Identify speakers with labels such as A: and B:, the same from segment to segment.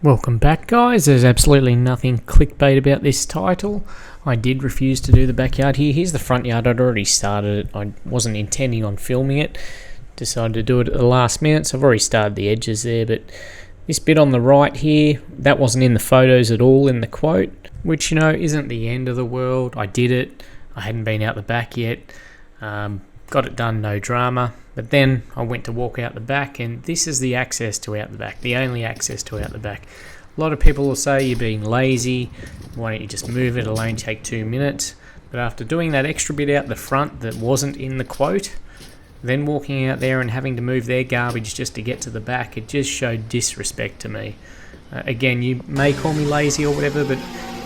A: Welcome back, guys. There's absolutely nothing clickbait about this title. I did refuse to do the backyard here. Here's the front yard. I'd already started it. I wasn't intending on filming it. Decided to do it at the last minute, so I've already started the edges there. But this bit on the right here, that wasn't in the photos at all in the quote, which, you know, isn't the end of the world. I did it. I hadn't been out the back yet. Got it done, no drama. But then I went to walk out the back, and this is the access to out the back, the only access to out the back. A lot of people will say you're being lazy, why don't you just move it, it'll only take 2 minutes. But after doing that extra bit out the front that wasn't in the quote, then walking out there and having to move their garbage just to get to the back, it just showed disrespect to me. Again, you may call me lazy or whatever, but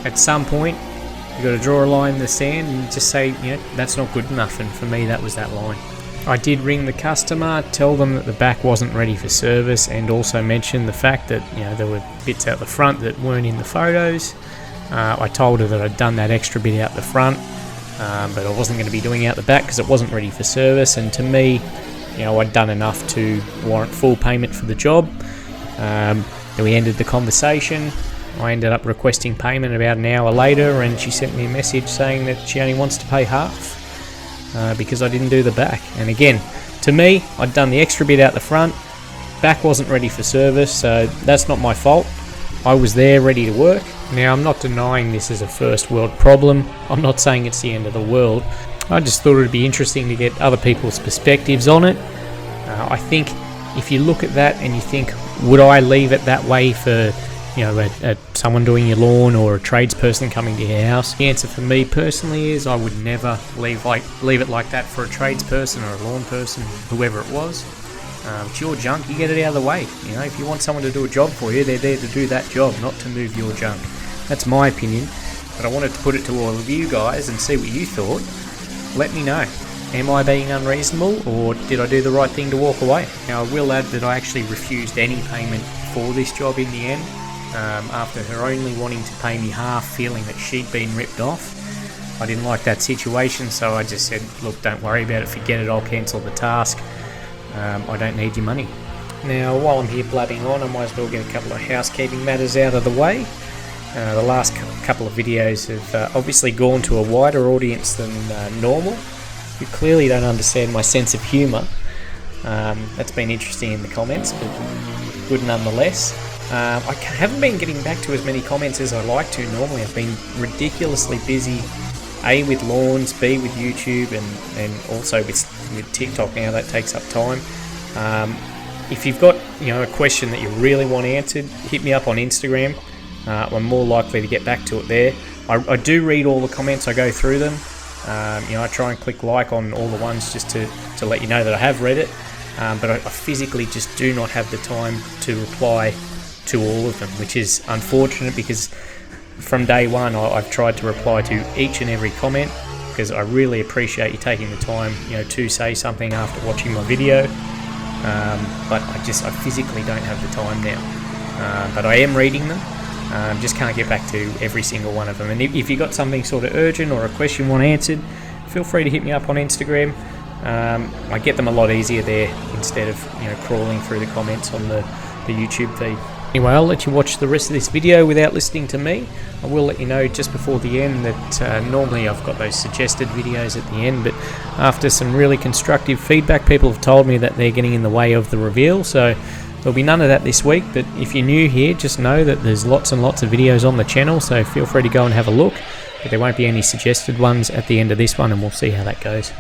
A: at some point you've got to draw a line in the sand and just say, you know, that's not good enough. And for me, that was that line. I did ring the customer, tell them that the back wasn't ready for service, and also mention the fact that, you know, there were bits out the front that weren't in the photos. I told her that I'd done that extra bit out the front, but I wasn't going to be doing out the back because it wasn't ready for service. And to me, you know, I'd done enough to warrant full payment for the job. Then we ended the conversation. I ended up requesting payment about an hour later, and she sent me a message saying that she only wants to pay half because I didn't do the back. And again, to me, I'd done the extra bit out the front. Back wasn't ready for service, so that's not my fault. I was there ready to work. Now, I'm not denying this is a first world problem. I'm not saying it's the end of the world. I just thought it would be interesting to get other people's perspectives on it. I think if you look at that and you think, would I leave it that way for, you know, someone doing your lawn or a tradesperson coming to your house? The answer for me personally is I would never leave it like that for a tradesperson or a lawn person, whoever it was. It's your junk, you get it out of the way. You know, if you want someone to do a job for you, they're there to do that job, not to move your junk. That's my opinion, but I wanted to put it to all of you guys and see what you thought. Let me know. Am I being unreasonable, or did I do the right thing to walk away? Now, I will add that I actually refused any payment for this job in the end. After her only wanting to pay me half, feeling that she'd been ripped off. I didn't like that situation, so I just said, look, don't worry about it, forget it, I'll cancel the task. I don't need your money. Now, while I'm here blabbing on, I might as well get a couple of housekeeping matters out of the way. The last couple of videos have obviously gone to a wider audience than normal. You clearly don't understand my sense of humour. That's been interesting in the comments, but good nonetheless. I haven't been getting back to as many comments as I like to normally. I've been ridiculously busy, A, with lawns, B, with YouTube, and also with TikTok now. That takes up time. If you've got, you know, a question that you really want answered, hit me up on Instagram. I'm more likely to get back to it there. I do read all the comments, I go through them. You know, I try and click like on all the ones just to let you know that I have read it. But I physically just do not have the time to reply to all of them, which is unfortunate because from day one I've tried to reply to each and every comment because I really appreciate you taking the time, you know, to say something after watching my video. But I physically don't have the time now. But I am reading them. Just can't get back to every single one of them. And if you've got something sort of urgent or a question you want answered, feel free to hit me up on Instagram. I get them a lot easier there instead of, you know, crawling through the comments on the YouTube feed. Anyway, I'll let you watch the rest of this video without listening to me. I will let you know just before the end that normally I've got those suggested videos at the end, but after some really constructive feedback, people have told me that they're getting in the way of the reveal, so there'll be none of that this week. But if you're new here, just know that there's lots and lots of videos on the channel, so feel free to go and have a look. But there won't be any suggested ones at the end of this one, and we'll see how that goes.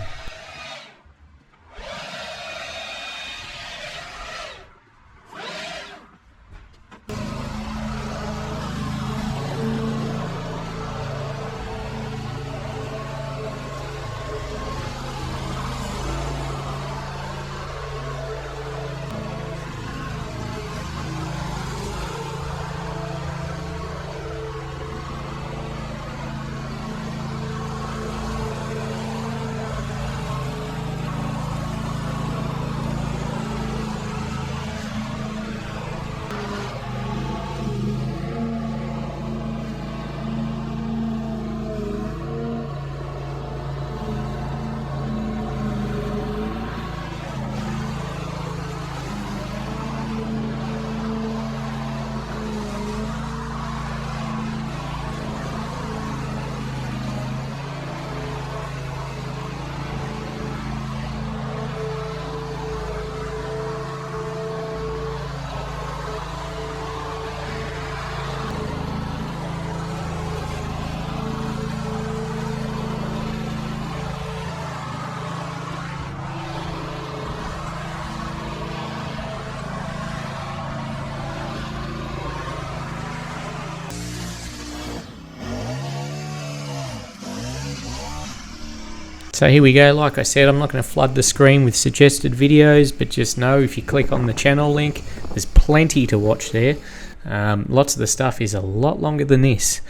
A: So here we go. Like I said, I'm not going to flood the screen with suggested videos, but just know if you click on the channel link, there's plenty to watch there. Lots of the stuff is a lot longer than this.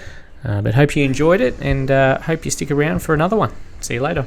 A: But hope you enjoyed it, and hope you stick around for another one. See you later.